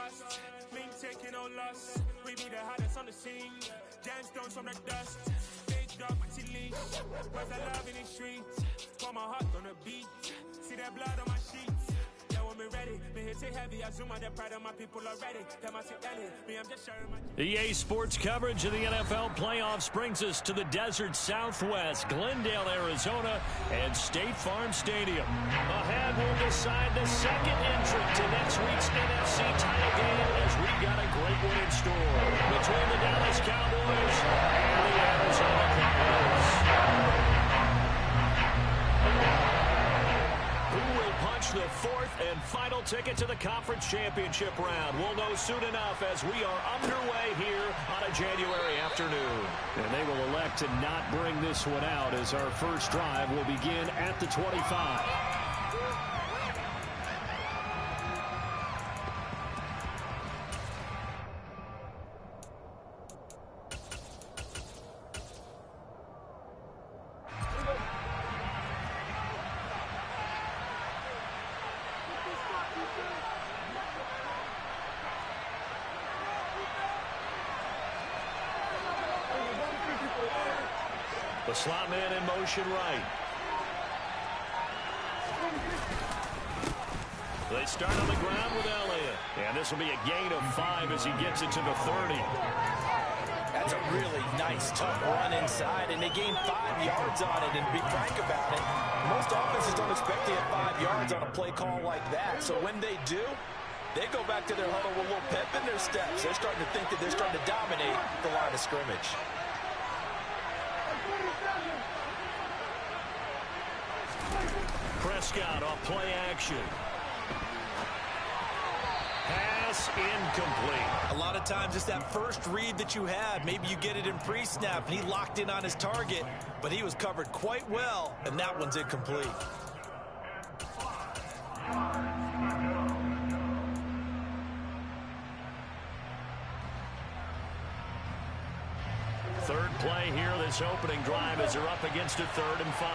trust. Mean taking no loss. We be the hottest on the scene. Gemstones from the dust. Big dog, my leash. Where's the love in the streets? Pour my heart on the beat. See that blood on my sheets. When we ready, me hit it heavy. I zoom on the pride of my people already. Them I see Ellie, me I'm just sharing my... EA Sports coverage of the NFL playoffs brings us to the desert Southwest, Glendale, Arizona, and State Farm Stadium. Ahead will decide the second entrant to next week's NFC title game, as we've got a great one in store between the Dallas Cowboys and the Arizona Cardinals. Who will punch the fourth and final ticket to the conference championship round? We'll know soon enough as we are underway here on a January afternoon. And they will elect to not bring this one out as our first drive will begin at the 25. The slot man in motion right. They start on the ground with Elliott. And this will be a gain of 5 as he gets it to the 30. That's a really nice, tough run inside, and they gained 5 yards on it. And to be frank about it, most offenses don't expect to get 5 yards on a play call like that. So when they do, they go back to their huddle with a little pep in their steps. They're starting to think that they're starting to dominate the line of scrimmage. Prescott off play action. Pass incomplete. A lot of times it's that first read that you have. Maybe you get it in pre-snap, and he locked in on his target, but he was covered quite well, and that one's incomplete. Third play here, this opening drive as they're up against a 3rd and 5.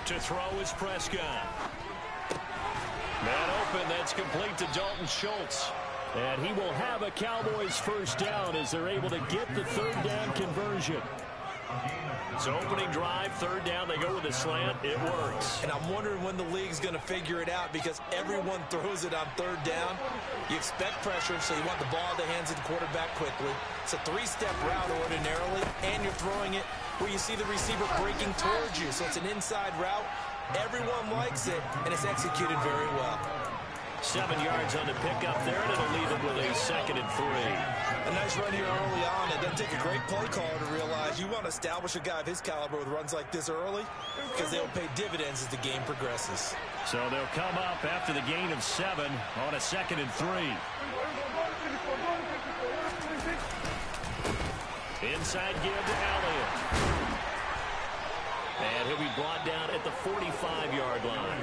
To throw is Prescott. Man open, that's complete to Dalton Schultz. And he will have a Cowboys first down as they're able to get the 3rd down conversion. So opening drive, 3rd down, they go with a slant. It works. And I'm wondering when the league's going to figure it out, because everyone throws it on 3rd down. You expect pressure, so you want the ball in the hands of the quarterback quickly. It's a 3-step route ordinarily, and you're throwing it where you see the receiver breaking towards you. So it's an inside route. Everyone likes it, and it's executed very well. 7 yards on the pickup there, and it'll leave it with a 2nd and 3. A nice run here early on. It doesn't take a great play caller to realize you want to establish a guy of his caliber with runs like this early, because they'll pay dividends as the game progresses. So they'll come up after the gain of 7 on a 2nd and 3. Inside give to Elliott. And he'll be brought down at the 45-yard line.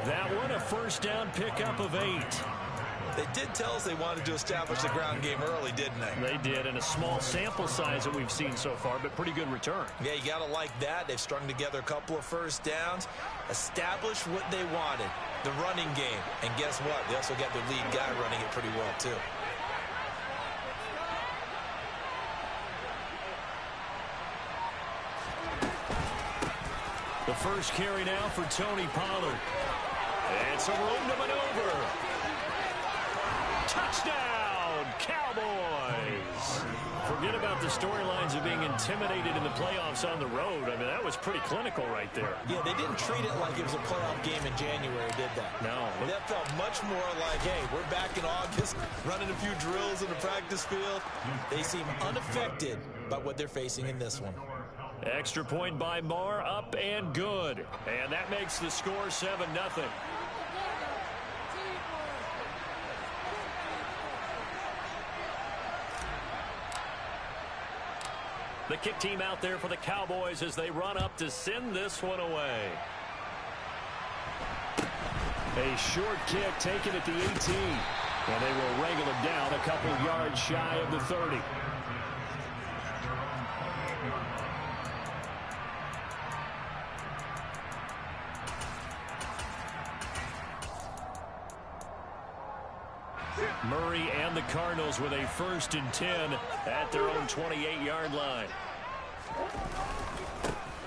That one, a first down pickup of 8. They did tell us they wanted to establish the ground game early, didn't they? They did, and a small sample size that we've seen so far, but pretty good return. Yeah, you got to like that. They've strung together a couple of first downs, established what they wanted, the running game. And guess what? They also got their lead guy running it pretty well, too. The first carry now for Tony Pollard. And some room to maneuver. Touchdown, Cowboys! Forget about the storylines of being intimidated in the playoffs on the road. I mean, that was pretty clinical right there. Yeah, they didn't treat it like it was a playoff game in January, did they? No. That felt much more like, hey, we're back in August, running a few drills in the practice field. They seem unaffected by what they're facing in this one. Extra point by Marr, up and good. And that makes the score 7-0. The kick team out there for the Cowboys as they run up to send this one away. A short kick taken at the 18. And they will wrangle him down a couple yards shy of the 30. Murray and the Cardinals with a 1st and 10 at their own 28-yard line.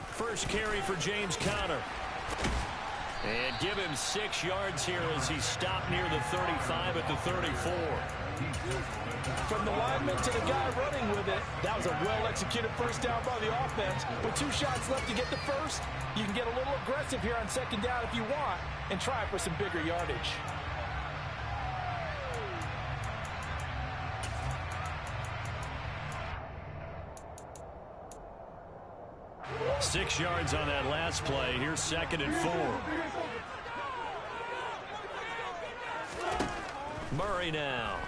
First carry for James Conner. And give him 6 yards here as he stopped near the 35 at the 34. From the lineman to the guy running with it, that was a well-executed first down by the offense. With 2 shots left to get the first, you can get a little aggressive here on 2nd down if you want and try for some bigger yardage. Six yards on that last play. Here's 2nd and 4. Murray now.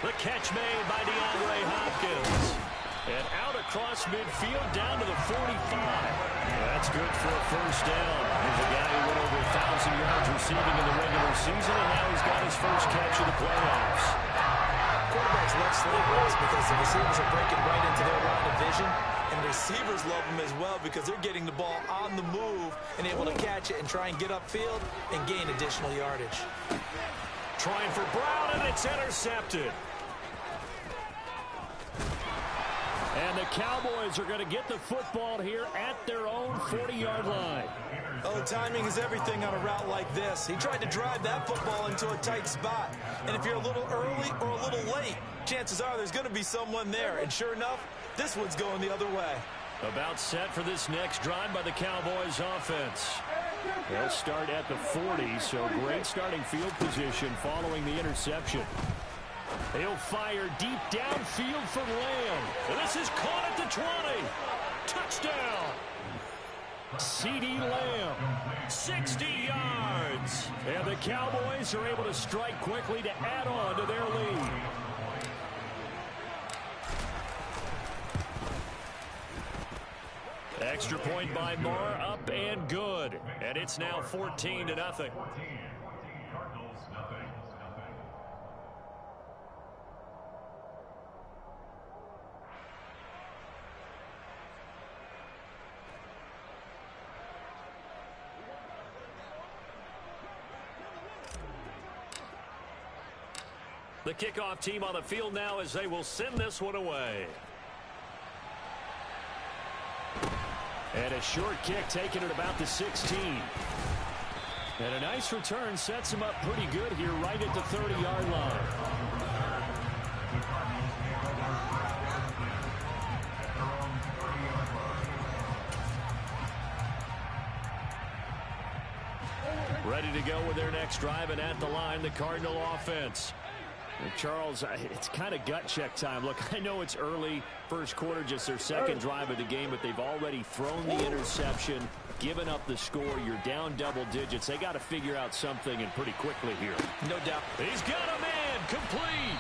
The catch made by DeAndre Hopkins. And out across midfield down to the 45. That's good for a first down. Here's a guy who went over 1,000 yards receiving in the regular season, and now he's got his first catch of the playoffs. Quarterbacks love slant routes because the receivers are breaking right into their line of vision, and receivers love them as well because they're getting the ball on the move and able to catch it and try and get upfield and gain additional yardage. Trying for Brown, and it's intercepted. And the Cowboys are going to get the football here at their own 40-yard line. Oh, timing is everything on a route like this. He tried to drive that football into a tight spot. And if you're a little early or a little late, chances are there's going to be someone there. And sure enough, this one's going the other way. About set for this next drive by the Cowboys offense. They'll start at the 40, so great starting field position following the interception. He'll fire deep downfield for Lamb. This is caught at the 20. Touchdown. CeeDee Lamb, 60 yards. And the Cowboys are able to strike quickly to add on to their lead. Extra point by Moore, up and good. And it's now 14-0. The kickoff team on the field now as they will send this one away. And a short kick taken at about the 16. And a nice return sets him up pretty good here right at the 30-yard line. Ready to go with their next drive, and at the line, the Cardinal offense. And Charles, it's kind of gut check time. Look, I know it's early, first quarter, just their second drive of the game, but they've already thrown the interception, given up the score. You're down double digits. They got to figure out something, and pretty quickly here. No doubt. He's got a man complete.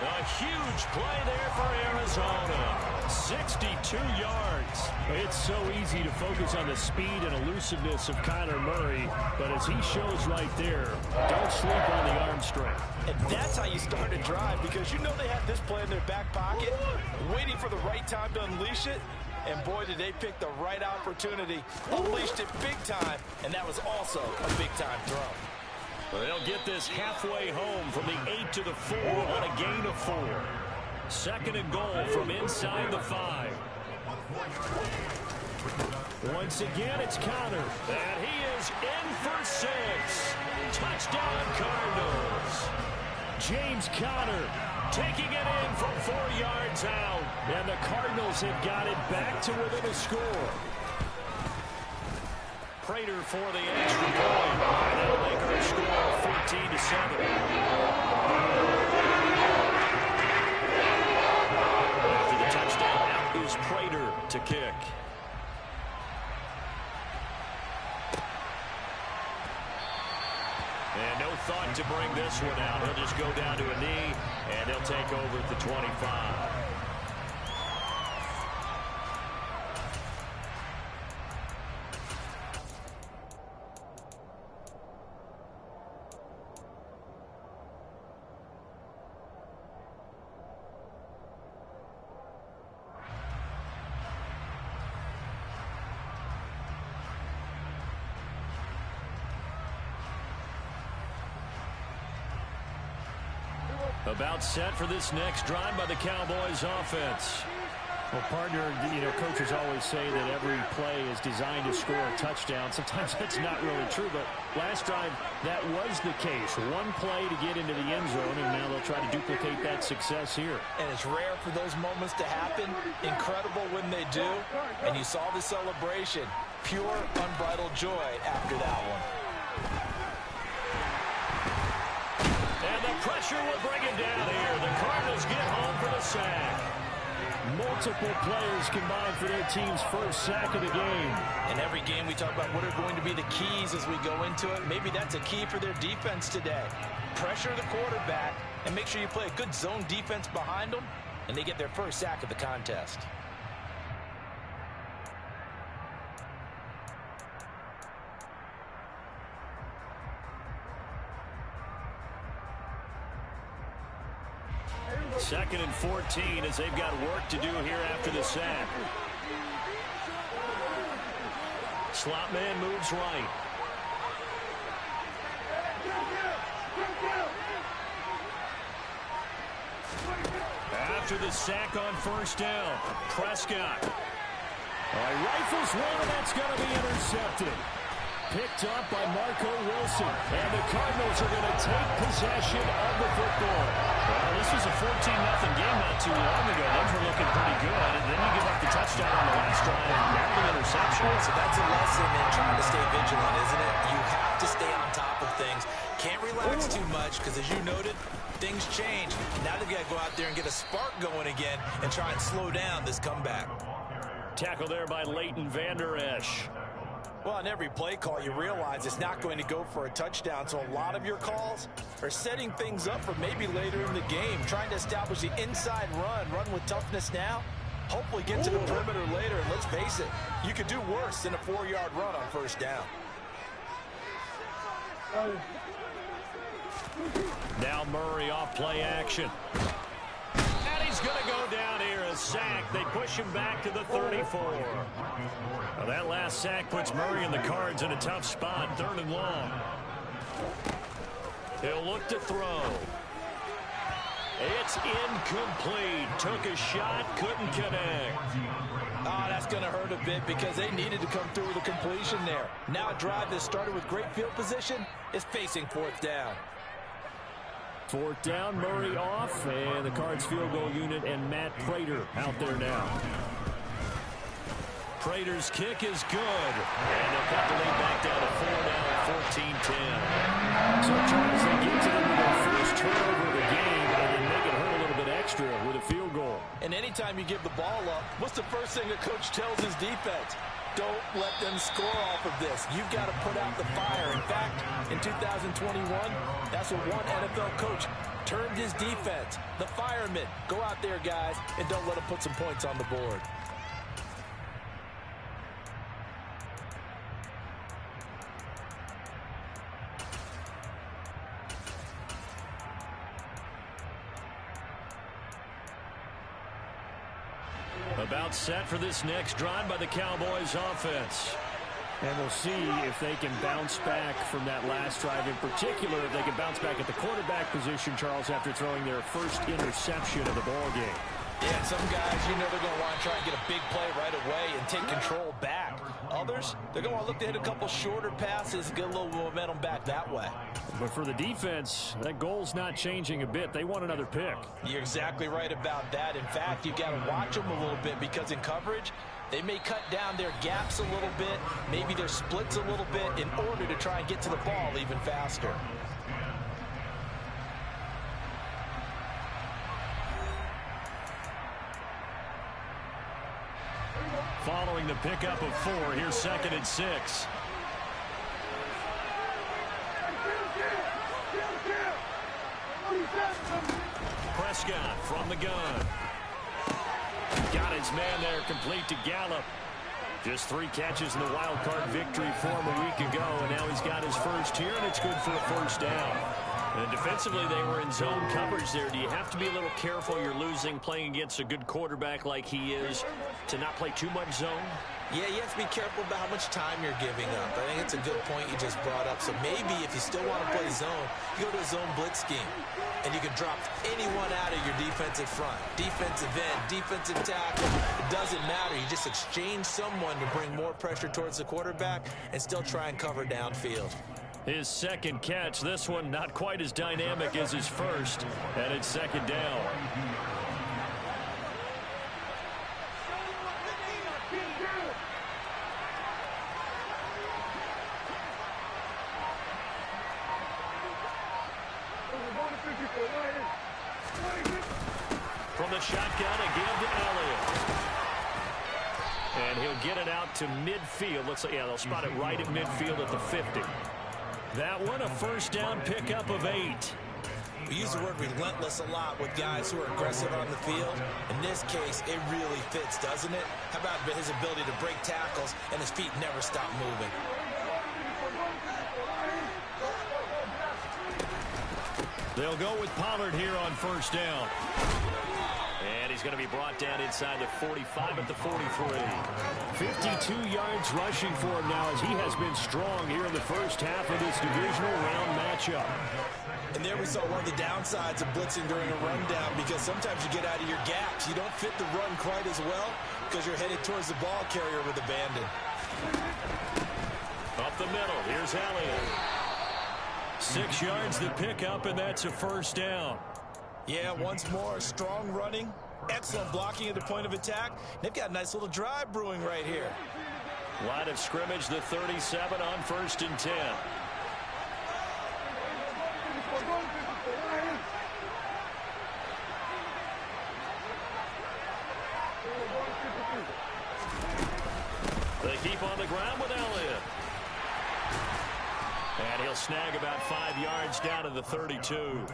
A huge play there for Arizona. 62 yards. It's so easy to focus on the speed and elusiveness of Kyler Murray, but as he shows right there, don't sleep on the arm strength. And that's how you start a drive, because you know they have this play in their back pocket, waiting for the right time to unleash it. And boy, did they pick the right opportunity. Unleashed it big time, and that was also a big-time throw. Well, they'll get this halfway home from the 8 to the 4 on a gain of 4. Second and goal from inside the 5. Once again, it's Conner. And he is in for 6. Touchdown, Cardinals. James Conner taking it in from 4 yards out. And the Cardinals have got it back to within a score. Prater for the extra point. And that'll make our score 14-7. After the touchdown, out is Prater to kick. And no thought to bring this one out. He'll just go down to a knee, and they'll take over at the 25. About set for this next drive by the Cowboys offense. Well, partner, coaches always say that every play is designed to score a touchdown. Sometimes that's not really true, but last drive, that was the case. One play to get into the end zone, and now they'll try to duplicate that success here. And it's rare for those moments to happen. Incredible when they do. And you saw the celebration. Pure, unbridled joy after that one. And the pressure will bring it down here. The Cardinals get home for the sack. Multiple players combined for their team's first sack of the game. In every game, we talk about what are going to be the keys as we go into it. Maybe that's a key for their defense today. Pressure the quarterback and make sure you play a good zone defense behind them, and they get their first sack of the contest. Second and 14 as they've got work to do here after the sack. Slot man moves right. After the sack on first down, Prescott. Rifles one, and that's going to be intercepted. Picked up by Marco Wilson. And the Cardinals are going to take possession of the football. Well, this was a 14-0 game not too long ago. Those were looking pretty good. And then you give up the touchdown on the last drive. Now the interception. So that's a lesson in trying to stay vigilant, isn't it? You have to stay on top of things. Can't relax too much because, as you noted, things change. Now they've got to go out there and get a spark going again and try and slow down this comeback. Tackle there by Leighton Vander Esch. Well, on every play call, you realize it's not going to go for a touchdown. So a lot of your calls are setting things up for maybe later in the game, trying to establish the inside run with toughness now, hopefully get to the perimeter later. And let's face it, you could do worse than a 4-yard run on first down. Now Murray off play action. And he's going to go down here, a sack. They push him back to the 34. Well, that last sack puts Murray and the Cards in a tough spot, 3rd and long. He'll look to throw. It's incomplete. Took a shot, couldn't connect. Oh, that's going to hurt a bit because they needed to come through with a completion there. Now a drive that started with great field position is facing 4th down. 4th down, Murray off, and the Cards field goal unit and Matt Prater out there now. Prater's kick is good. And they'll cut the lead back down to 4 now at 14-10. So, Charles, they get to them with their first turnover of the game, and then make it hurt a little bit extra with a field goal. And anytime you give the ball up, what's the first thing a coach tells his defense? Don't let them score off of this. You've got to put out the fire. In fact, in 2021, that's what one NFL coach termed his defense. The firemen. Go out there, guys, and don't let them put some points on the board. About set for this next drive by the Cowboys offense. And we'll see if they can bounce back from that last drive. In particular, if they can bounce back at the quarterback position, Charles, after throwing their first interception of the ball game. Yeah, some guys, they're going to want to try and get a big play right away and take control back. Others, they're going to want to look to hit a couple shorter passes, get a little momentum back that way. But for the defense, that goal's not changing a bit. They want another pick. You're exactly right about that. In fact, you've got to watch them a little bit because in coverage, they may cut down their gaps a little bit, maybe their splits a little bit in order to try and get to the ball even faster. Following the pickup of 4, here's 2nd and 6. Prescott from the gun. Got his man there, complete to Gallup. Just 3 catches in the wild card victory for him a week ago, and now he's got his first here, and it's good for a first down. And defensively, they were in zone coverage there. Do you have to be a little careful you're losing playing against a good quarterback like he is to not play too much zone? Yeah, you have to be careful about how much time you're giving up. I think it's a good point you just brought up. So maybe if you still want to play zone, you go to a zone blitz scheme. And you can drop anyone out of your defensive front. Defensive end, defensive tackle. It doesn't matter. You just exchange someone to bring more pressure towards the quarterback and still try and cover downfield. His second catch, this one not quite as dynamic as his first, and it's second down. From the shotgun, again to Elliott. And he'll get it out to midfield. Looks like, yeah, they'll spot it right at midfield at the 50. That one, a first down pickup of 8. We use the word relentless a lot with guys who are aggressive on the field. In this case, it really fits, doesn't it? How about his ability to break tackles and his feet never stop moving? They'll go with Pollard here on first down. And he's going to be brought down inside the 45 at the 43. 52 yards rushing for him now as he has been strong here in the first half of this divisional round matchup. And there we saw one of the downsides of blitzing during a rundown, because sometimes you get out of your gaps. You don't fit the run quite as well because you're headed towards the ball carrier with abandon. Up the middle, here's Elliott. 6 yards the pickup, and that's a first down. Yeah, once more, strong running, excellent blocking at the point of attack. They've got a nice little drive brewing right here. Line of scrimmage, the 37 on first and 10. They keep on the ground with Elliott. And he'll snag about 5 yards down to the 32.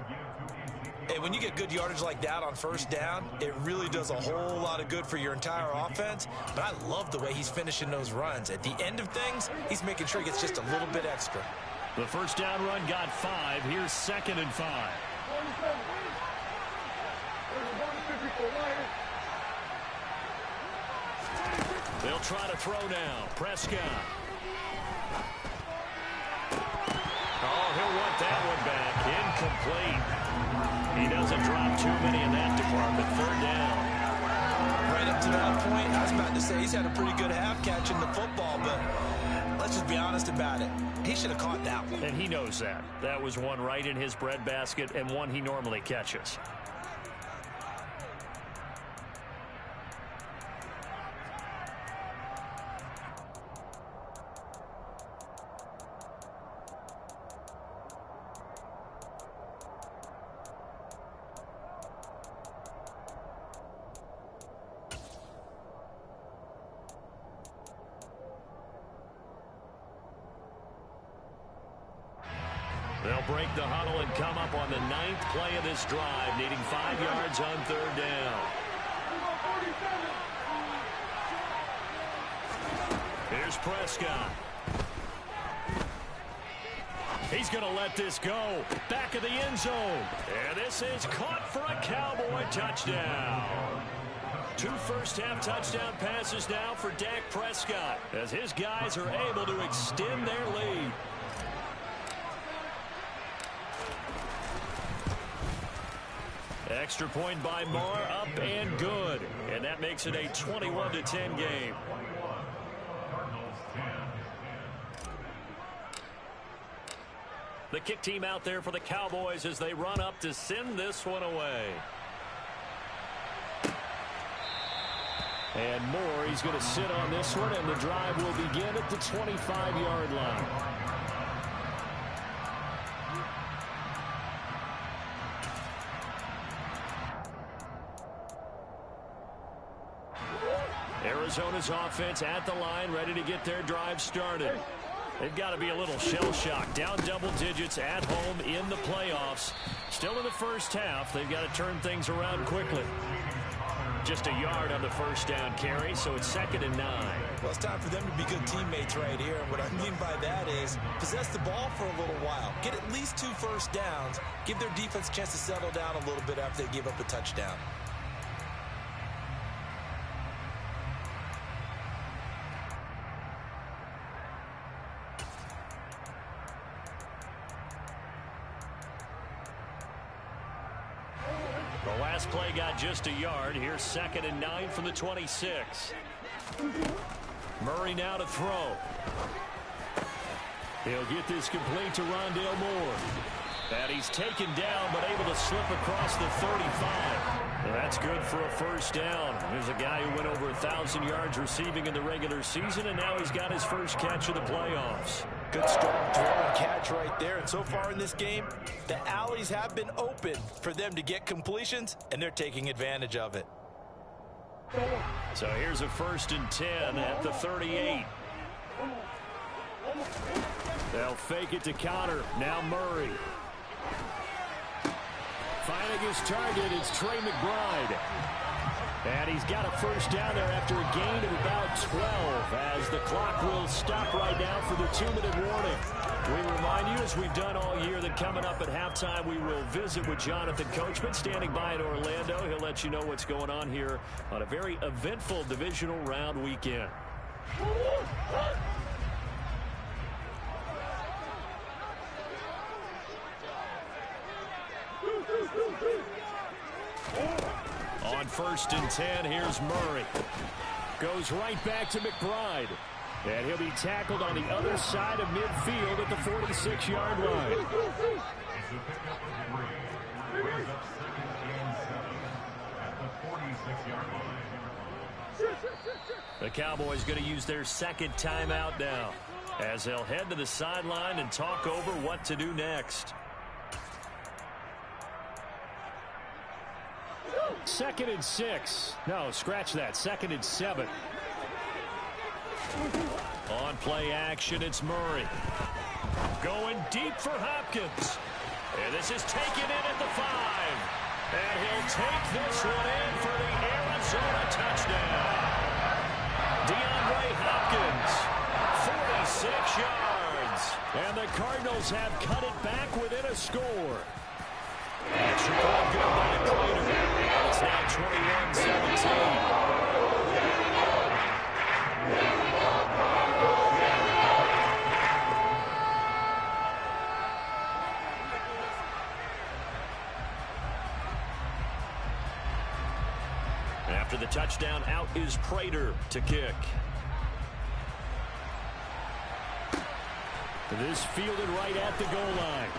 Hey, when you get good yardage like that on first down, it really does a whole lot of good for your entire offense. But I love the way he's finishing those runs. At the end of things, he's making sure he gets just a little bit extra. The first down run got 5. Here's second and 5. They'll try to throw now. Prescott. Oh, he'll want that one back. Incomplete. He doesn't drop too many in that department. Third down. Right up to that point, I was about to say he's had a pretty good half catching the football, but let's just be honest about it. He should have caught that one. And he knows that. That was one right in his breadbasket and one he normally catches. They'll break the huddle and come up on the 9th play of this drive, needing 5 yards on third down. Here's Prescott. He's going to let this go. Back of the end zone. And this is caught for a Cowboy touchdown. 2 first-half touchdown passes now for Dak Prescott as his guys are able to extend their lead. Extra point by Marr, up and good. And that makes it a 21-10 game. The kick team out there for the Cowboys as they run up to send this one away. And Moore, he's going to sit on this one, and the drive will begin at the 25-yard line. Arizona's offense at the line, ready to get their drive started. They've got to be a little shell-shocked. Down double digits at home in the playoffs. Still in the first half. They've got to turn things around quickly. Just a yard on the first down carry, so it's 2nd and 9. Well, it's time for them to be good teammates right here. And what I mean by that is possess the ball for a little while. Get at least 2 first downs. Give their defense a chance to settle down a little bit after they give up a touchdown. The last play got just a yard. Here's 2nd and 9 from the 26. Murray now to throw. He'll get this complete to Rondale Moore. And he's taken down, but able to slip across the 35. That's good for a first down. There's a guy who went over 1,000 yards receiving in the regular season, and now he's got his first catch of the playoffs. Good strong throw and catch right there. And so far in this game, the alleys have been open for them to get completions, and they're taking advantage of it. So here's a 1st and 10 at the 38. They'll fake it to Connor. Now Murray. Finding his target, it's Trey McBride. And he's got a first down there after a gain of about 12 as the clock will stop right now for the 2-minute warning. We remind you, as we've done all year, that coming up at halftime we will visit with Jonathan Coachman standing by in Orlando. He'll let you know what's going on here on a very eventful divisional round weekend. On 1st and 10, here's Murray. Goes right back to McBride. And he'll be tackled on the other side of midfield at the 46-yard line. The Cowboys going to use their 2nd timeout now as they'll head to the sideline and talk over what to do next. 2nd and 6. No, scratch that. 2nd and 7. On play action, it's Murray. Going deep for Hopkins. And this is taken in at the 5. And he'll take this one in for the Arizona touchdown. DeAndre Hopkins, 46 yards. And the Cardinals have cut it back within a score. Extra point good by Cleaner. And it's now 21-17. After the touchdown, out is Prater to kick. This fielded right at the goal line.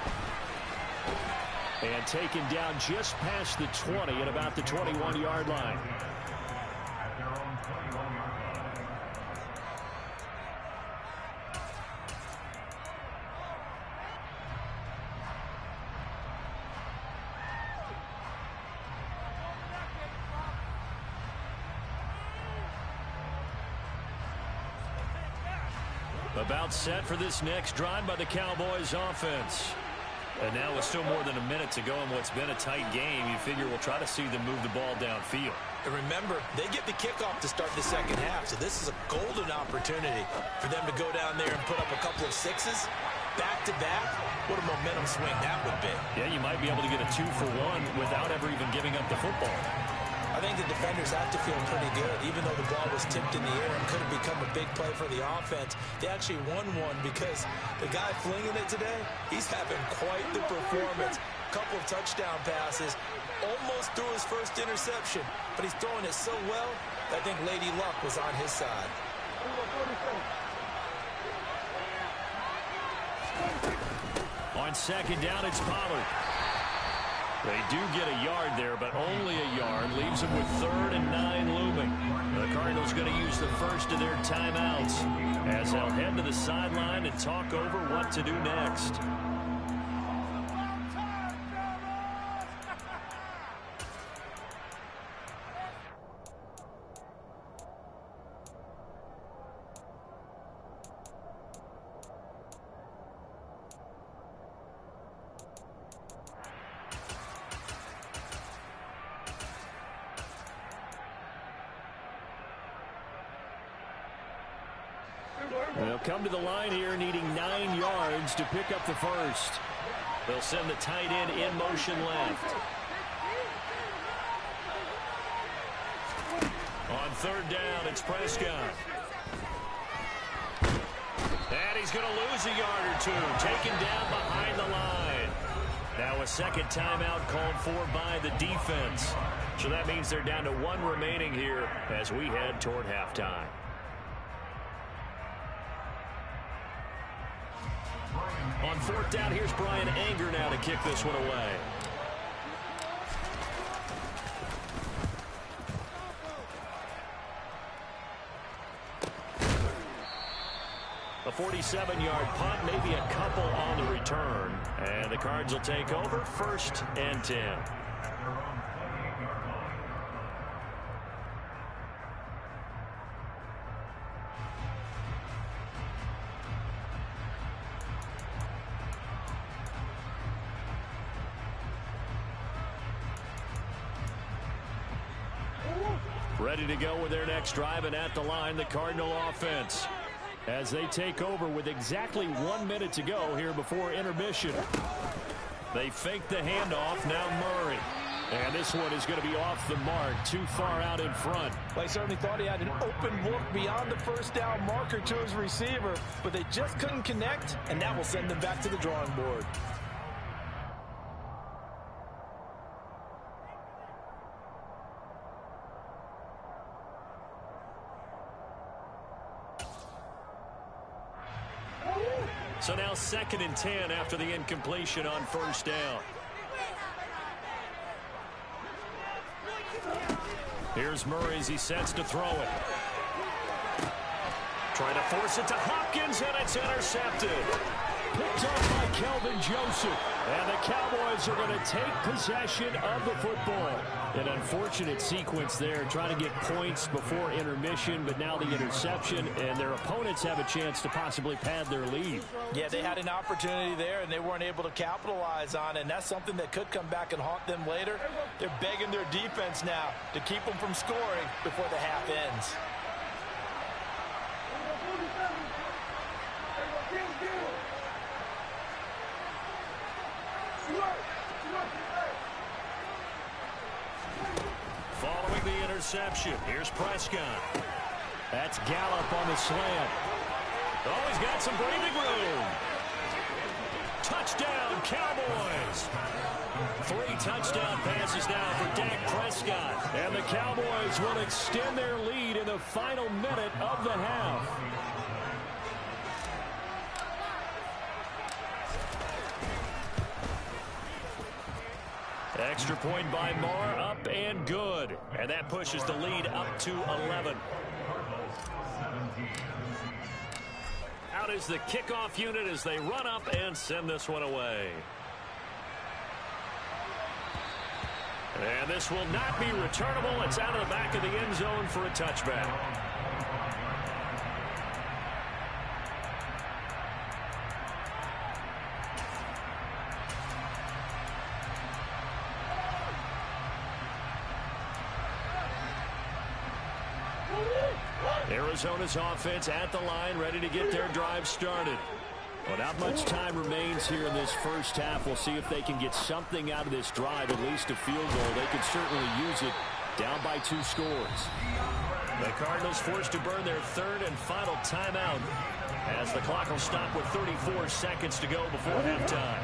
And taken down just past the 20 at about the 21-yard line. About set for this next drive by the Cowboys offense. And now with still more than a minute to go in what's been a tight game, you figure we'll try to see them move the ball downfield. And remember, they get the kickoff to start the second half, so this is a golden opportunity for them to go down there and put up a couple of sixes back-to-back. What a momentum swing that would be. Yeah, you might be able to get a 2-for-1 without ever even giving up the football. I think the defenders have to feel pretty good. Even though the ball was tipped in the air and could have become a big play for the offense, they actually won one because the guy flinging it today, he's having quite the performance. Couple of touchdown passes, almost threw his first interception, but he's throwing it so well that I think Lady Luck was on his side. On second down, it's Pollard. They do get a yard there, but only a yard. Leaves them with 3rd and 9 looming. The Cardinals going to use the first of their timeouts as they'll head to the sideline and talk over what to do next. They'll come to the line here needing 9 yards to pick up the first. They'll send the tight end in motion left. On third down, it's Prescott. And he's going to lose a yard or two, taken down behind the line. Now a second timeout called for by the defense. So that means they're down to 1 remaining here as we head toward halftime. On fourth down, here's Brian Anger now to kick this one away. A 47-yard punt, maybe a couple on the return. And the Cards will take over, 1st and 10. Ready to go with their next drive, and at the line, the Cardinal offense, as they take over with exactly 1 minute to go here before intermission. They fake the handoff. Now Murray. And this one is going to be off the mark, too far out in front. Well, he certainly thought he had an open look beyond the first down marker to his receiver, but they just couldn't connect, and that will send them back to the drawing board. So now 2nd and 10 after the incompletion on first down. Here's Murray as he sets to throw it. Trying to force it to Hopkins, and it's intercepted. Picked off by Kelvin Joseph. And the Cowboys are going to take possession of the football. An unfortunate sequence there, trying to get points before intermission, but now the interception, and their opponents have a chance to possibly pad their lead. Yeah, they had an opportunity there, and they weren't able to capitalize on it, and that's something that could come back and haunt them later. They're begging their defense now to keep them from scoring before the half ends. Following the interception, here's Prescott. That's Gallup on the slant. Oh, he's got some breathing room. Touchdown, Cowboys. 3 touchdown passes now for Dak Prescott. And the Cowboys will extend their lead in the final minute of the half. Extra point by Marr, up and good. And that pushes the lead up to 11. Out is the kickoff unit as they run up and send this one away. And this will not be returnable. It's out of the back of the end zone for a touchback. Arizona's offense at the line, ready to get their drive started. Well, not much time remains here in this first half. We'll see if they can get something out of this drive, at least a field goal. They could certainly use it, down by 2 scores. The Cardinals forced to burn their 3rd and final timeout as the clock will stop with 34 seconds to go before halftime.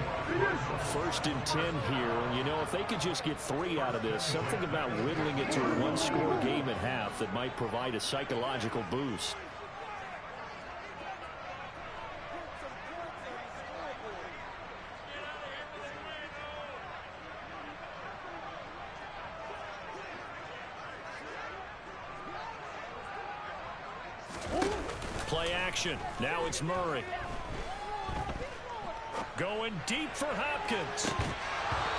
1st and 10 here. You know, if they could just get 3 out of this, something about whittling it to a 1-score game at half that might provide a psychological boost. Play action. Now it's Murray. Going deep for Hopkins.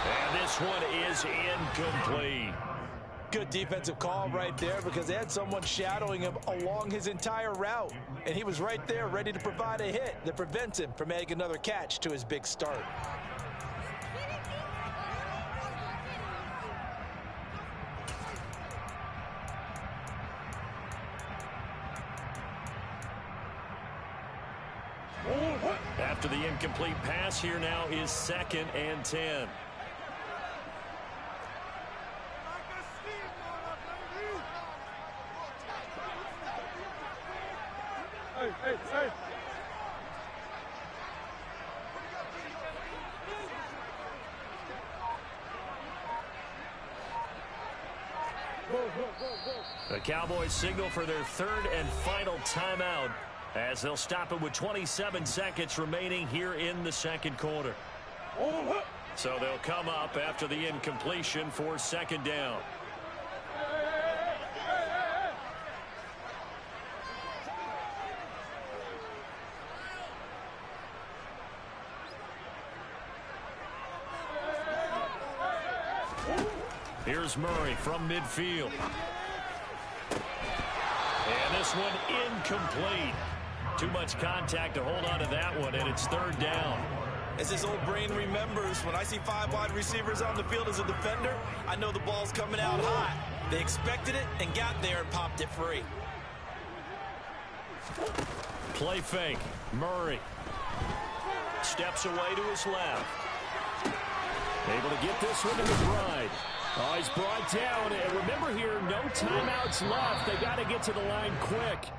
And this one is incomplete. Good defensive call right there because they had someone shadowing him along his entire route. And he was right there ready to provide a hit that prevents him from adding another catch to his big start. After the incomplete pass, here now is 2nd and 10. Hey. The Cowboys signal for their 3rd and final timeout as they'll stop it with 27 seconds remaining here in the 2nd quarter. So they'll come up after the incompletion for 2nd down. Here's Murray from midfield. And this one incomplete. Too much contact to hold on to that one, and it's 3rd down. As his old brain remembers, when I see 5 wide receivers on the field as a defender, I know the ball's coming out hot. They expected it and got there and popped it free. Play fake. Murray steps away to his left. Able to get this one to McBride. Oh, he's brought down. And remember here, no timeouts left. They got to get to the line quick.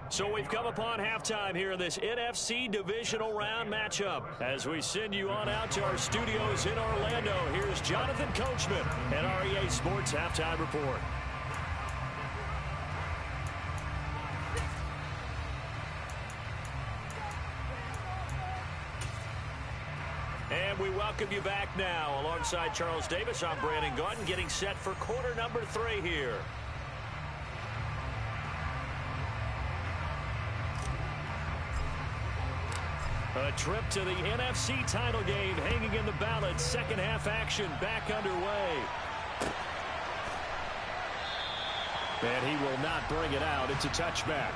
So we've come upon halftime here in this NFC divisional round matchup. As we send you on out to our studios in Orlando, here's Jonathan Coachman and REA Sports Halftime Report. And we welcome you back now. Alongside Charles Davis, I'm Brandon Gaudin, getting set for quarter number 3 here. A trip to the NFC title game hanging in the balance. Second half action back underway. And he will not bring it out. It's a touchback.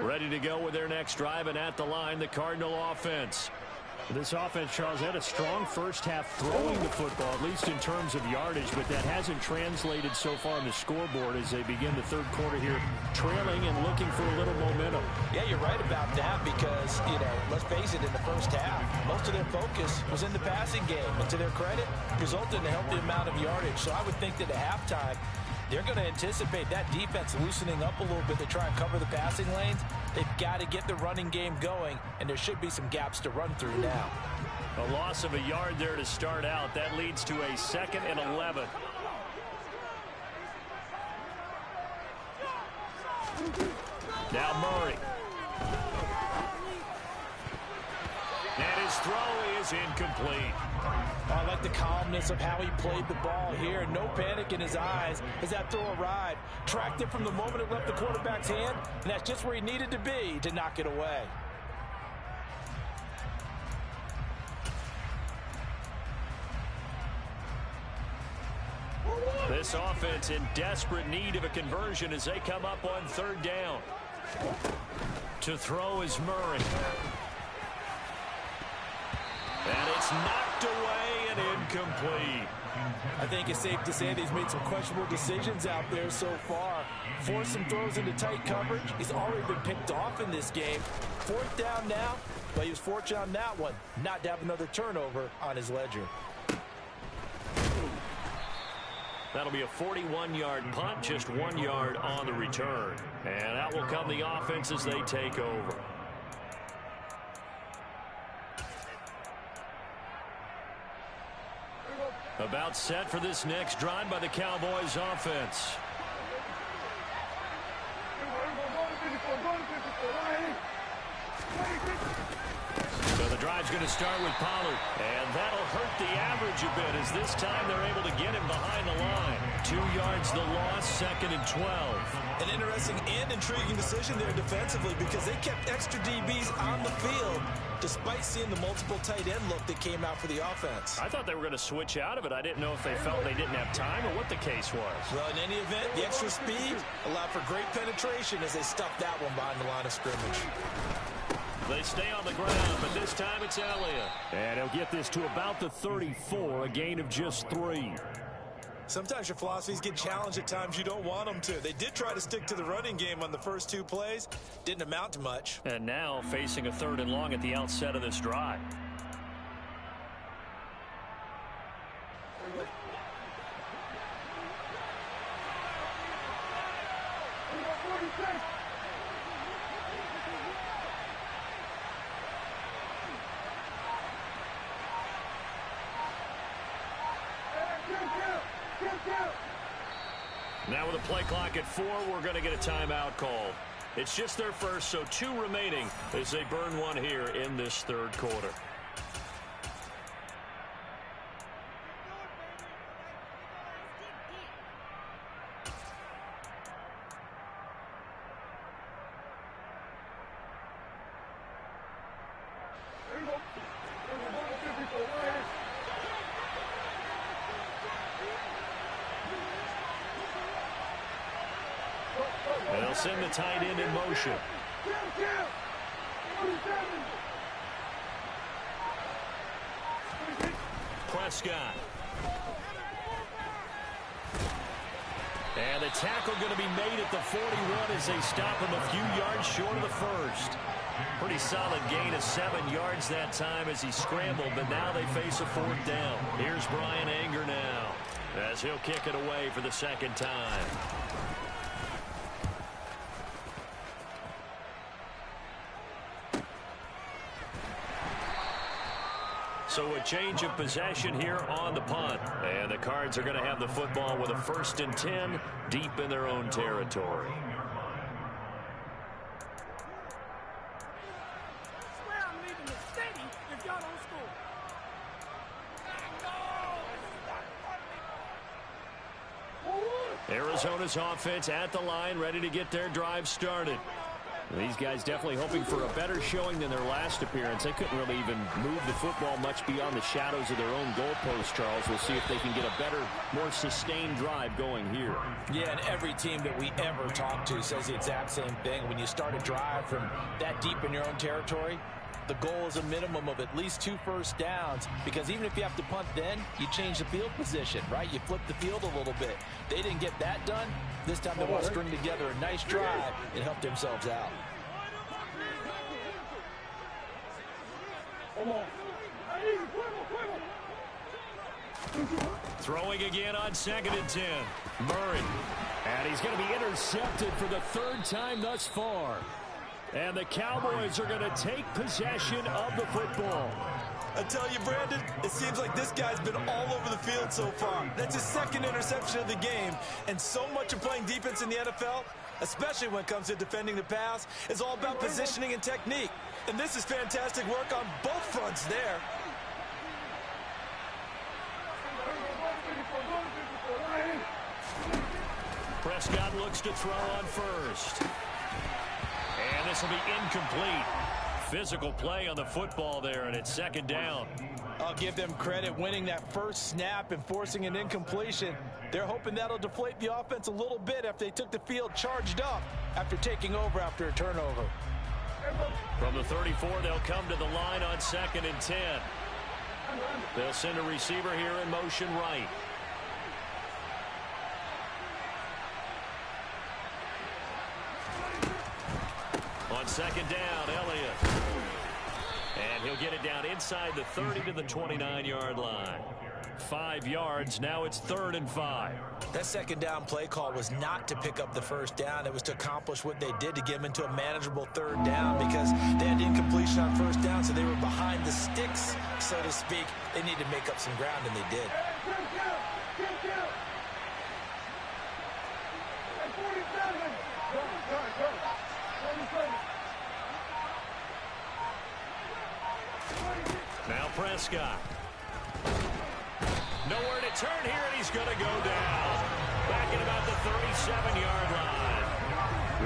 Ready to go with their next drive, and at the line, the Cardinal offense. This offense, Charles, had a strong first half throwing the football, at least in terms of yardage, but that hasn't translated so far on the scoreboard as they begin the 3rd quarter here, trailing and looking for a little momentum. Yeah, you're right about that because, let's face it, in the first half, most of their focus was in the passing game. And to their credit, resulted in a healthy amount of yardage. So I would think that at halftime, they're going to anticipate that defense loosening up a little bit to try and cover the passing lanes. They've got to get the running game going, and there should be some gaps to run through now. A loss of a yard there to start out. That leads to a 2nd and 11. Now Murray. And his throw is incomplete. I like the calmness of how he played the ball here. No panic in his eyes as that throw arrived. Tracked it from the moment it left the quarterback's hand, and that's just where he needed to be to knock it away. This offense in desperate need of a conversion as they come up on 3rd down. To throw is Murray. And it's knocked away and incomplete. I think it's safe to say that he's made some questionable decisions out there so far. Forced some throws into tight coverage. He's already been picked off in this game. 4th down now, but he was fortunate on that one not to have another turnover on his ledger. That'll be a 41-yard punt, just 1 yard on the return. And out will come the offense as they take over. About set for this next drive by the Cowboys offense. So the drive's going to start with Pollard. And that'll hurt the average a bit as this time they're able to get him behind the line. 2 yards the loss, 2nd and 12. An interesting and intriguing decision there defensively because they kept extra DBs on the field despite seeing the multiple tight end look that came out for the offense. I thought they were going to switch out of it. I didn't know if they felt they didn't have time or what the case was. Well, in any event, the extra speed allowed for great penetration as they stuffed that one behind the line of scrimmage. They stay on the ground, but this time it's Elliott. And he'll get this to about the 34, a gain of just 3. Sometimes your philosophies get challenged at times you don't want them to. They did try to stick to the running game on the first 2 plays. Didn't amount to much. And now facing a 3rd and long at the outset of this drive. Now with a play clock at 4, we're going to get a timeout called. It's just their first, so 2 remaining as they burn one here in this 3rd quarter. And they'll send the tight end in motion. Prescott. And the tackle going to be made at the 41 as they stop him a few yards short of the first. Pretty solid gain of 7 yards that time as he scrambled, but now they face a 4th down. Here's Brian Anger now as he'll kick it away for the 2nd time. So a change of possession here on the punt. And the Cards are going to have the football with a 1st and 10 deep in their own territory. Arizona's offense at the line, ready to get their drive started. These guys definitely hoping for a better showing than their last appearance. They couldn't really even move the football much beyond the shadows of their own goalpost, Charles. We'll see if they can get a better, more sustained drive going here. Yeah, and every team that we ever talk to says the exact same thing. When you start a drive from that deep in your own territory, the goal is a minimum of at least 2 first downs, because even if you have to punt then, you change the field position, right? You flip the field a little bit. They didn't get that done. This time they want to string together a nice drive and help themselves out. Throwing again on 2nd and 10. Murray. And he's going to be intercepted for the 3rd time thus far. And the Cowboys are going to take possession of the football. I tell you, Brandon, it seems like this guy's been all over the field so far. That's his 2nd interception of the game. And so much of playing defense in the NFL, especially when it comes to defending the pass, is all about positioning and technique. And this is fantastic work on both fronts there. Prescott looks to throw on first. And this will be incomplete. Physical play on the football there, and it's 2nd down. I'll give them credit winning that first snap and forcing an incompletion. They're hoping that'll deflate the offense a little bit after they took the field charged up after taking over after a turnover. From the 34, they'll come to the line on 2nd and 10. They'll send a receiver here in motion right. On 2nd down, Elliott. And he'll get it down inside the 30 to the 29-yard line. 5 yards. Now it's 3rd and 5. That 2nd down play call was not to pick up the first down. It was to accomplish what they did to get them into a manageable 3rd down, because they had incompletion on first down, so they were behind the sticks, so to speak. They needed to make up some ground, and they did. Prescott. Nowhere to turn here, and he's going to go down. Back at about the 37-yard line.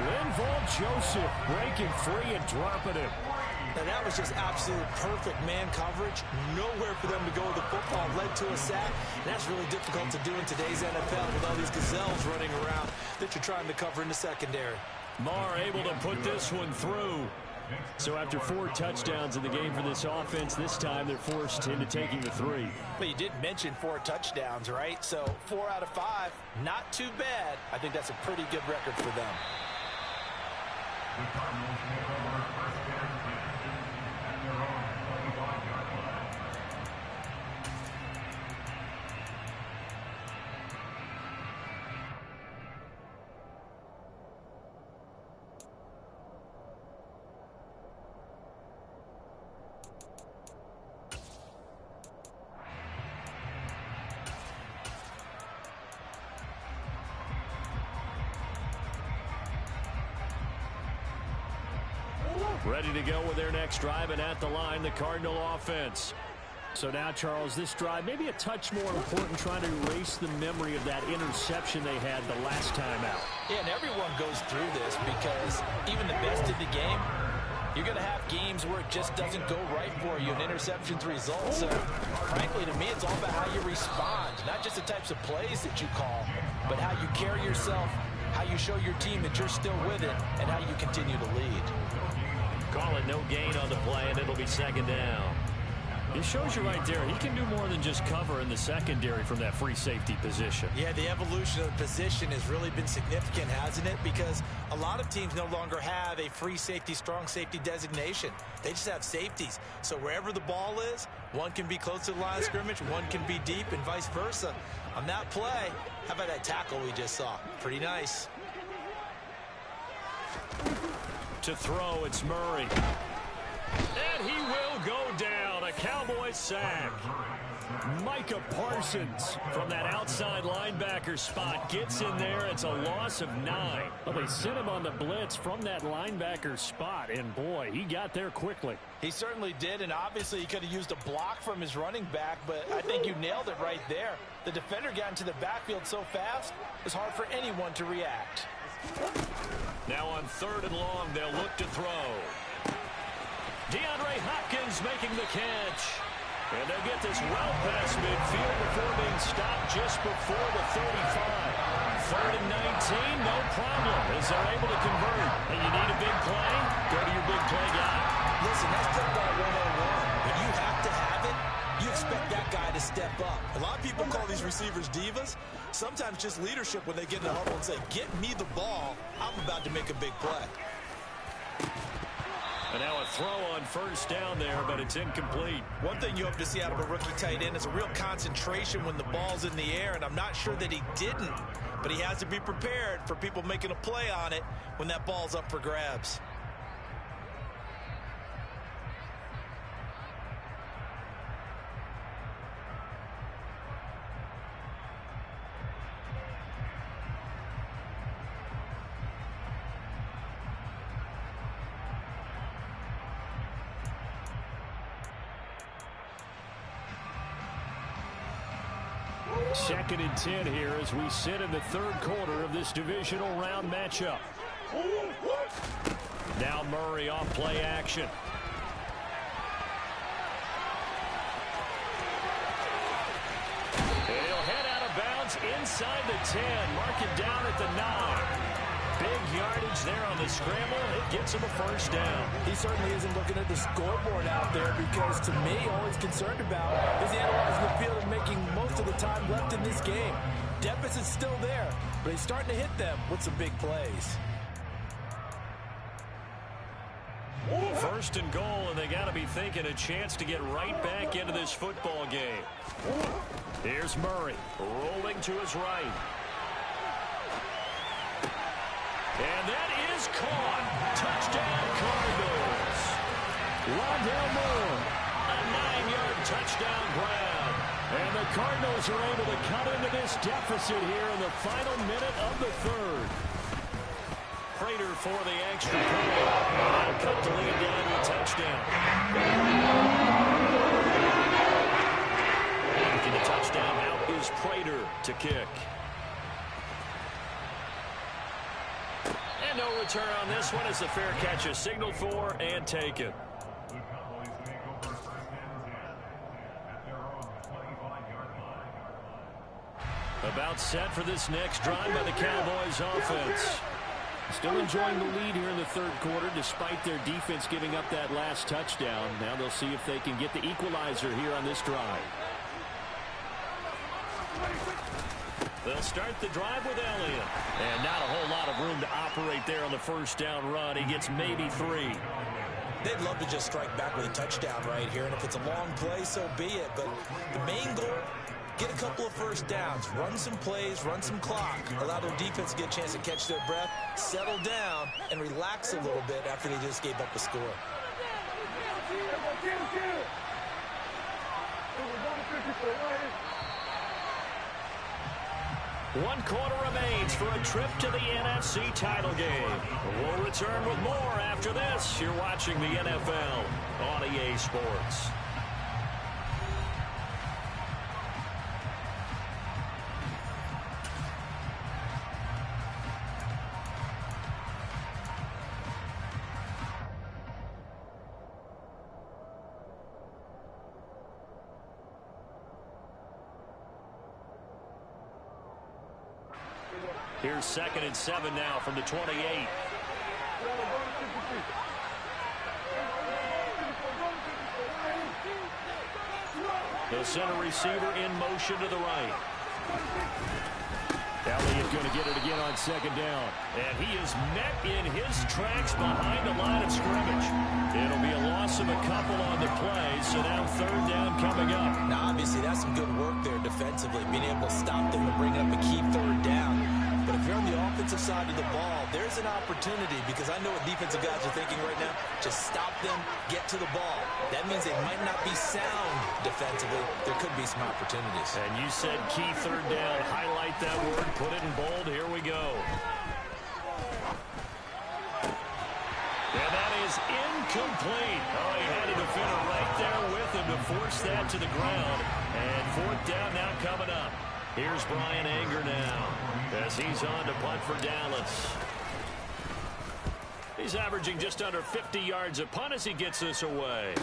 Linval Joseph breaking free and dropping him. Now that was just absolute perfect man coverage. Nowhere for them to go with the football. Led to a sack. And that's really difficult to do in today's NFL with all these gazelles running around that you're trying to cover in the secondary. Marr able to put this one through. So after 4 touchdowns in the game for this offense, this time they're forced into taking the 3. But you did mention 4 touchdowns, right? So 4 out of 5, not too bad. I think that's a pretty good record for them. Ready to go with their next drive, and at the line, the Cardinal offense. So now, Charles, this drive maybe a touch more important, trying to erase the memory of that interception they had the last time out. Yeah, and everyone goes through this because even the best in the game, you're going to have games where it just doesn't go right for you, and interceptions result. So, frankly, to me, it's all about how you respond, not just the types of plays that you call, but how you carry yourself, how you show your team that you're still with it, and how you continue to lead. Call it no gain on the play, and it'll be second down. It shows you right there, he can do more than just cover in the secondary from that free safety position. Yeah, the evolution of the position has really been significant, hasn't it? Because a lot of teams no longer have a free safety, strong safety designation. They just have safeties. So wherever the ball is, one can be close to the line of scrimmage, one can be deep, and vice versa. On that play, how about that tackle we just saw? Pretty nice. To throw, it's Murray. And he will go down. A Cowboys sack. Micah Parsons from that outside linebacker spot gets in there. It's a loss of 9. Well, they sent him on the blitz from that linebacker spot, and boy, he got there quickly. He certainly did, and obviously he could have used a block from his running back, but I think you nailed it right there. The defender got into the backfield so fast, it's hard for anyone to react. Now on 3rd and long, they'll look to throw. DeAndre Hopkins making the catch. And they'll get this well past midfield before being stopped just before the 35. 3rd and 19, no problem, as they're able to convert. And you need a big play? Go to your big play guy. Listen, that's football 101. When you have to have it, you expect that guy to step up. A lot of people call these receivers divas. Sometimes just leadership when they get in the huddle and say, get me the ball, I'm about to make a big play. And now a throw on 1st down there, but it's incomplete. One thing you hope to see out of a rookie tight end is a real concentration when the ball's in the air, and I'm not sure that he didn't, but he has to be prepared for people making a play on it when that ball's up for grabs. Second and 10 here as we sit in the 3rd quarter of this divisional round matchup. Now Murray off play action. And he'll head out of bounds inside the 10. Mark it down at the 9. Big yardage there on the scramble. It gets him a 1st down. He certainly isn't looking at the scoreboard out there because, to me, all he's concerned about is analyzing the field and making most of the time left in this game. Deficit's still there, but he's starting to hit them with some big plays. 1st and goal, and they got to be thinking a chance to get right back into this football game. Here's Murray rolling to his right. And that is caught. Touchdown, Cardinals. Rondale Moore. A 9-yard touchdown grab. And the Cardinals are able to cut into this deficit here in the final minute of the 3rd. Prater for the extra point. They'll cut the lead down to a touchdown. is Prater to kick. And no return on this one as the fair catch is signaled for and taken. About set for this next drive by the Cowboys offense. Still enjoying the lead here in the third quarter despite their defense giving up that last touchdown. Now they'll see if they can get the equalizer here on this drive. They'll start the drive with Elliott. And not a whole lot of room to operate there on the first down run. He gets maybe 3. They'd love to just strike back with a touchdown right here, and if it's a long play, so be it. But the main goal, get a couple of first downs, run some plays, run some clock, allow their defense to get a chance to catch their breath, settle down, and relax a little bit after they just gave up a score. One quarter remains for a trip to the NFC title game. We'll return with more after this. You're watching the NFL on EA Sports. Here's 2nd and 7 now from the 28. The center receiver in motion to the right. Elliott going to get it again on 2nd down. And he is met in his tracks behind the line of scrimmage. It'll be a loss of a couple on the play, so now 3rd down coming up. Now, obviously, that's some good work there defensively, being able to stop them and bring up a key 3rd down. But if you're on the offensive side of the ball, there's an opportunity, because I know what defensive guys are thinking right now. Just stop them, get to the ball. That means they might not be sound defensively. There could be some opportunities. And you said key 3rd down. Highlight that word, put it in bold. Here we go. And that is incomplete. Oh, he had a defender right there with him to force that to the ground. And 4th down now coming up. Here's Brian Anger now as he's on to punt for Dallas. He's averaging just under 50 yards a punt as he gets this away.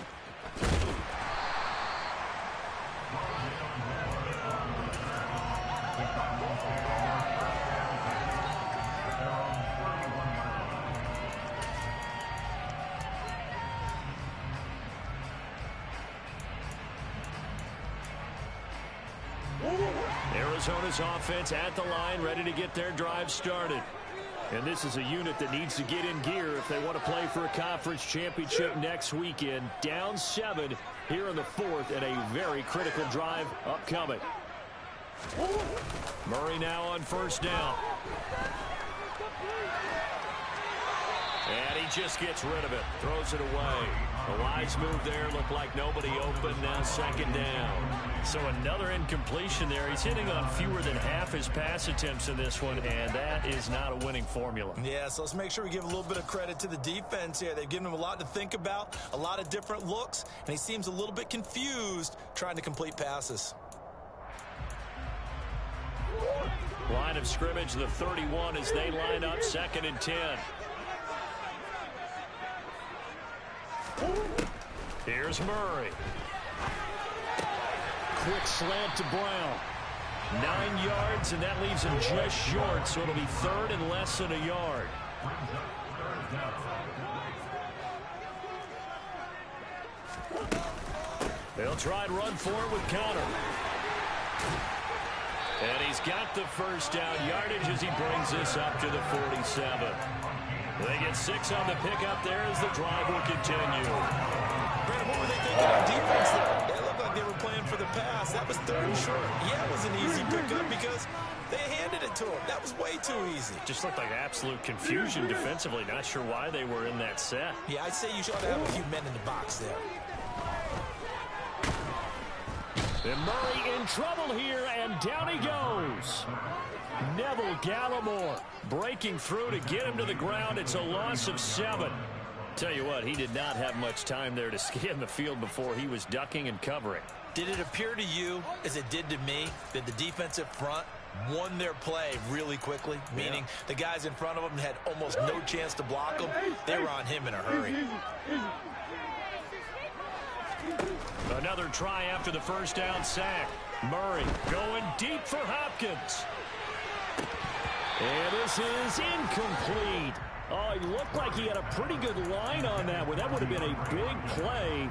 Arizona's offense at the line, ready to get their drive started. And this is a unit that needs to get in gear if they want to play for a conference championship next weekend. Down 7 here in the 4th, and a very critical drive upcoming. Murray now on 1st down. And he just gets rid of it, throws it away. A wise move there, looked like nobody open, now 2nd down. So another incompletion there. He's hitting on fewer than half his pass attempts in this one, and that is not a winning formula. Yeah, so let's make sure we give a little bit of credit to the defense here. They've given him a lot to think about, a lot of different looks, and he seems a little bit confused trying to complete passes. Line of scrimmage, the 31 as they line up 2nd and 10. Here's Murray. Quick slant to Brown. 9 yards, and that leaves him just short, so it'll be 3rd and less than a yard. They'll try and run for it with Connor. And he's got the 1st down yardage as he brings this up to the 47. They get 6 on the pickup there as the drive will continue. Brandon, what were they thinking on defense there? It looked like they were playing for the pass. That was 3rd and short. Yeah, it was an easy pickup because they handed it to him. That was way too easy. Just looked like absolute confusion defensively. Not sure why they were in that set. Yeah, I'd say you should have a few men in the box there. And Murray in trouble here, and down he goes. Neville Gallimore breaking through to get him to the ground. It's a loss of 7. Tell you what, he did not have much time there to scan the field before he was ducking and covering. Did it appear to you, as it did to me, that the defensive front won their play really quickly, meaning the guys in front of them had almost no chance to block them? They were on him in a hurry. Another try after the first down sack. Murray going deep for Hopkins. And this is incomplete. Oh, he looked like he had a pretty good line on that one. That would have been a big play,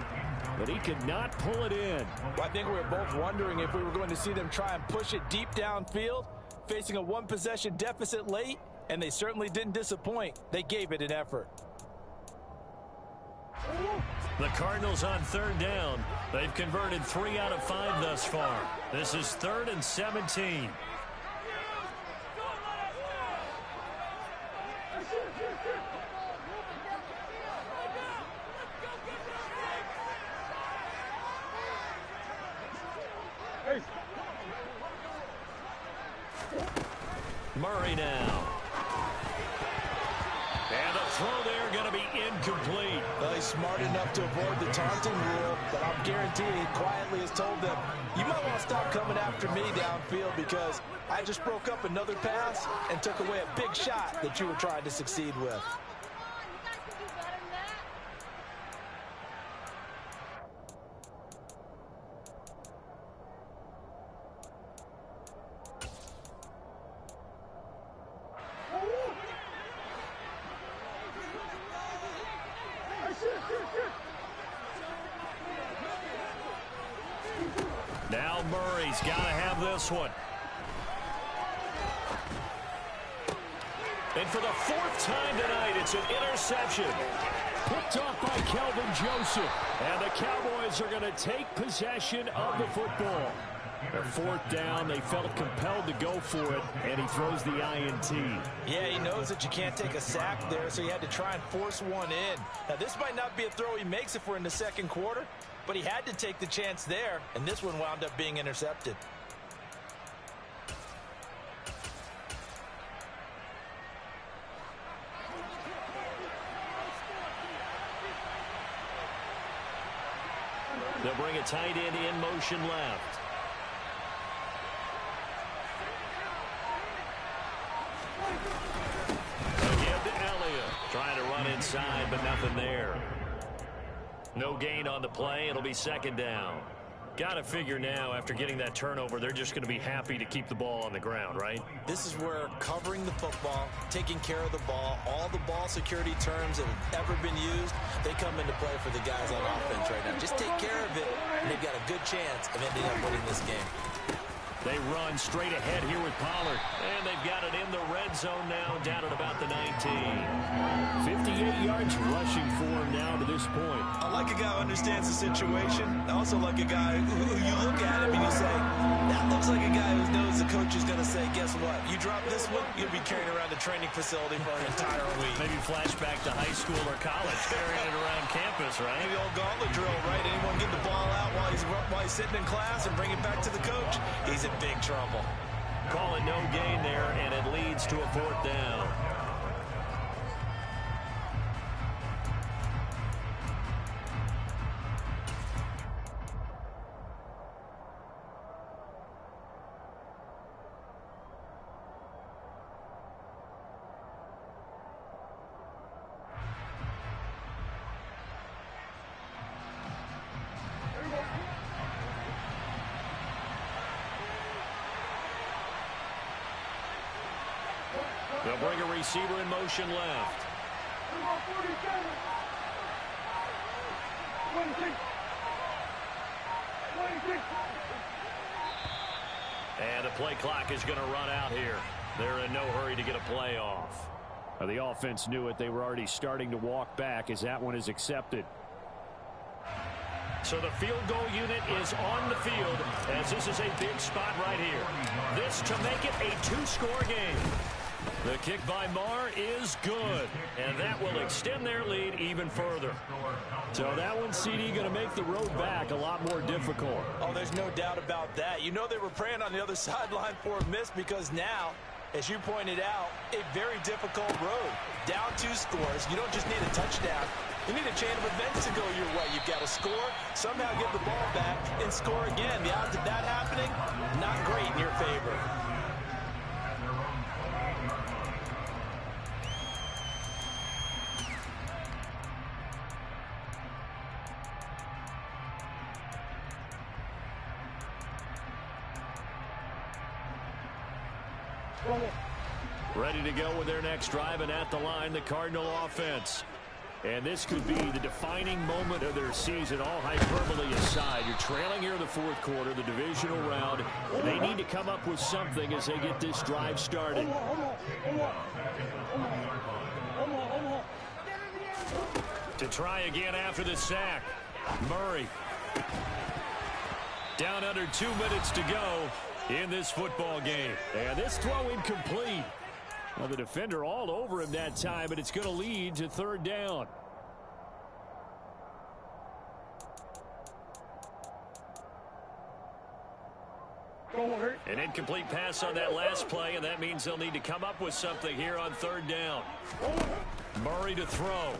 but he could not pull it in. Well, I think we were both wondering if we were going to see them try and push it deep downfield, facing a one-possession deficit late, and they certainly didn't disappoint. They gave it an effort. The Cardinals on third down. They've converted 3 out of 5 thus far. This is 3rd and 17. Murray now. And the throw there going to be incomplete. Well, he's smart enough to avoid the taunting rule, but I'm guaranteeing he quietly has told them, you might want to stop coming after me downfield because I just broke up another pass and took away a big shot that you were trying to succeed with. Now Murray's got to have this one. And for the 4th time tonight, it's an interception. Picked off by Kelvin Joseph. And the Cowboys are going to take possession of the football. Their 4th down, they felt compelled to go for it, and he throws the INT. Yeah, he knows that you can't take a sack there, so he had to try and force one in. Now, this might not be a throw he makes if we're in the second quarter, but he had to take the chance there, and this one wound up being intercepted. They'll bring a tight end in motion left. Again to Elliott. Trying to run inside, but nothing there. No gain on the play. It'll be 2nd down. Got to figure now, after getting that turnover, they're just going to be happy to keep the ball on the ground, right? This is where covering the football, taking care of the ball, all the ball security terms that have ever been used, they come into play for the guys on offense right now. Just take care of it, and they've got a good chance of ending up winning this game. They run straight ahead here with Pollard. And they've got it in the red zone now, down at about the 19. 58 yards rushing for him now to this point. I like a guy who understands the situation. I also like a guy who you look at him and you say, that looks like a guy who knows the coach is going to say, guess what? You drop this one, you'll be carrying around the training facility for an entire week. Maybe flashback to high school or college, carrying it around campus, right? Maybe the old gauntlet drill, right? Anyone get the ball out while he's sitting in class and bring it back to the coach? He's in big trouble. Call it no gain there, and it leads to a 4th down. They'll bring a receiver in motion left. And the play clock is going to run out here. They're in no hurry to get a play off. The offense knew it. They were already starting to walk back as that one is accepted. So the field goal unit is on the field as this is a big spot right here. This to make it a 2-score game. The kick by Marr is good, and that will extend their lead even further. So that one, CD, going to make the road back a lot more difficult. Oh, there's no doubt about that. You know they were praying on the other sideline for a miss because now, as you pointed out, a very difficult road. Down 2 scores. You don't just need a touchdown. You need a chain of events to go your way. You've got to score, somehow get the ball back, and score again. The odds of that happening, not great in your favor. Ready to go with their next drive, and at the line, the Cardinal offense. And this could be the defining moment of their season, all hyperbole aside. You're trailing here in the fourth quarter, the divisional round. They need to come up with something as they get this drive started. To try again after the sack, Murray. Down under 2 minutes to go in this football game. And this throw incomplete. Well, the defender all over him that time, but it's going to lead to third down. An incomplete pass on that last play, and that means they'll need to come up with something here on third down. Murray to throw.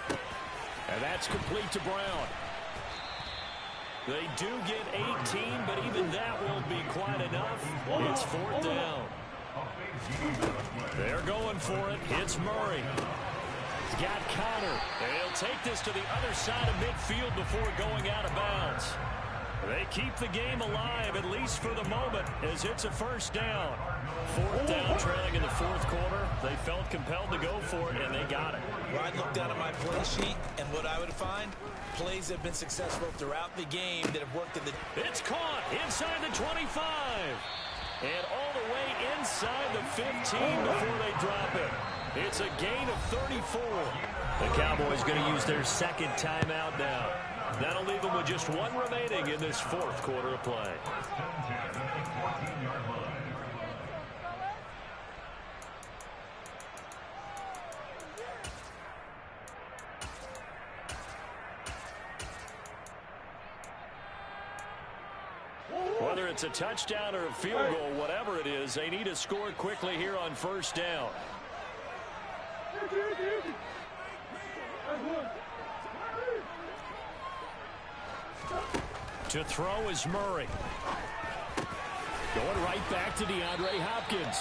And that's complete to Brown. They do get 18, but even that won't be quite enough. It's fourth down. They're going for it. It's Murray. He's got Connor. And he'll take this to the other side of midfield before going out of bounds. They keep the game alive, at least for the moment, as it's a first down. Fourth down, trailing in the fourth quarter. They felt compelled to go for it, and they got it. Well, I'd look down at my play sheet, and what I would find, plays have been successful throughout the game that have worked in the... It's caught inside the 25. And all the way inside the 15 before they drop it. It's a gain of 34. The Cowboys going to use their second timeout now. That'll leave them with just one remaining in this fourth quarter of play. Whether it's a touchdown or a field goal, whatever it is, they need to score quickly here on first down. To throw is Murray. Going right back to DeAndre Hopkins.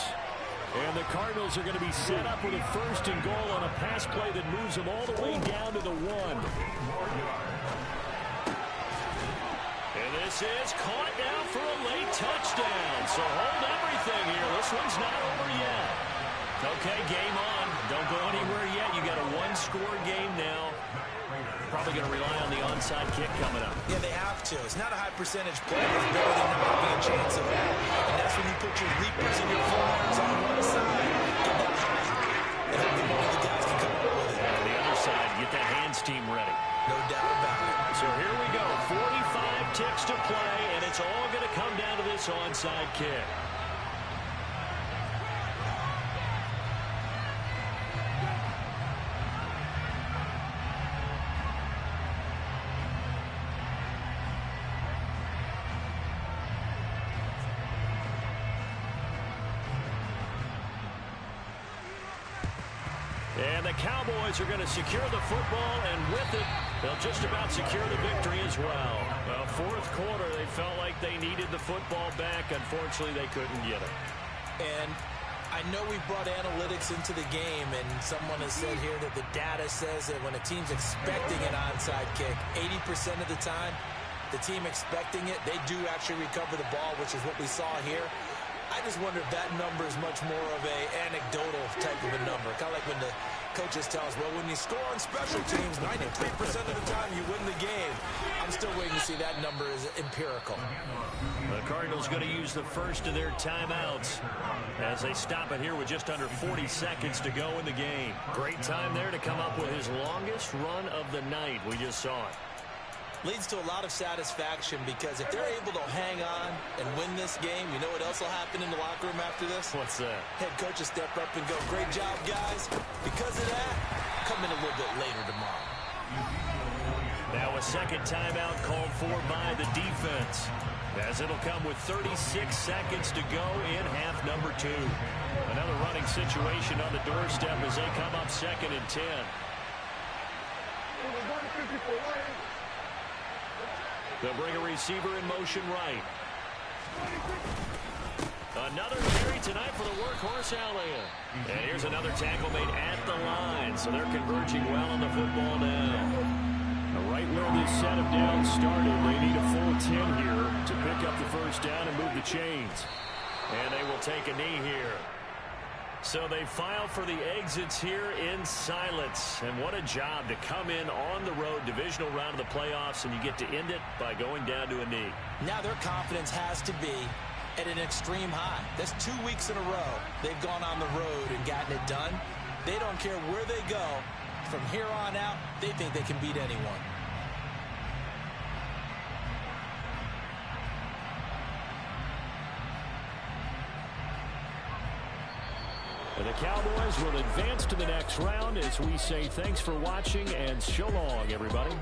And the Cardinals are going to be set up with a first and goal on a pass play that moves them all the way down to the 1. And this is caught now for a late touchdown. So hold everything here. This one's not over yet. Okay, game on. Don't go anywhere yet. You got a one-score game now. Probably going to rely on the onside kick coming up. Yeah, they have to. It's not a high percentage play. It's better than not having a chance of that. And that's when you put your leapers and your flyers on one side. Get that high. And hopefully one of the guys can come up with it. And on the other side, get that hands team ready. No doubt about it. So here we go. 45 ticks to play, and it's all going to come down to this onside kick. And the Cowboys are going to secure the football, and with it, they'll just about secure the victory as well. Well, fourth quarter, they felt like they needed the football back. Unfortunately, they couldn't get it. And I know we brought analytics into the game, and someone has said here that the data says that when a team's expecting an onside kick, 80% of the time, the team expecting it, they do actually recover the ball, which is what we saw here. I just wonder if that number is much more of a anecdotal type of a number. Kind of like when the coaches tell us, well, when you score on special teams, 93% of the time you win the game. I'm still waiting to see that number is empirical. The Cardinals going to use the first of their timeouts as they stop it here with just under 40 seconds to go in the game. Great time there to come up with his longest run of the night. We just saw it. Leads to a lot of satisfaction because if they're able to hang on and win this game, you know what else will happen in the locker room after this? What's that? Head coach will step up and go, great job, guys. Because of that, come in a little bit later tomorrow. Now a second timeout called for by the defense, as it'll come with 36 seconds to go in half number 2. Another running situation on the doorstep as they come up 2nd and 10. They'll bring a receiver in motion right. Another carry tonight for the workhorse Alea. And here's another tackle made at the line. So they're converging well on the football now. Right where this set of downs started, they need a full 10 here to pick up the first down and move the chains. And they will take a knee here. So they file for the exits here in silence. And what a job to come in on the road, divisional round of the playoffs, and you get to end it by going down to a knee. Now their confidence has to be at an extreme high. That's 2 weeks in a row they've gone on the road and gotten it done. They don't care where they go. From here on out, they think they can beat anyone. And the Cowboys will advance to the next round as we say thanks for watching and so long, everybody.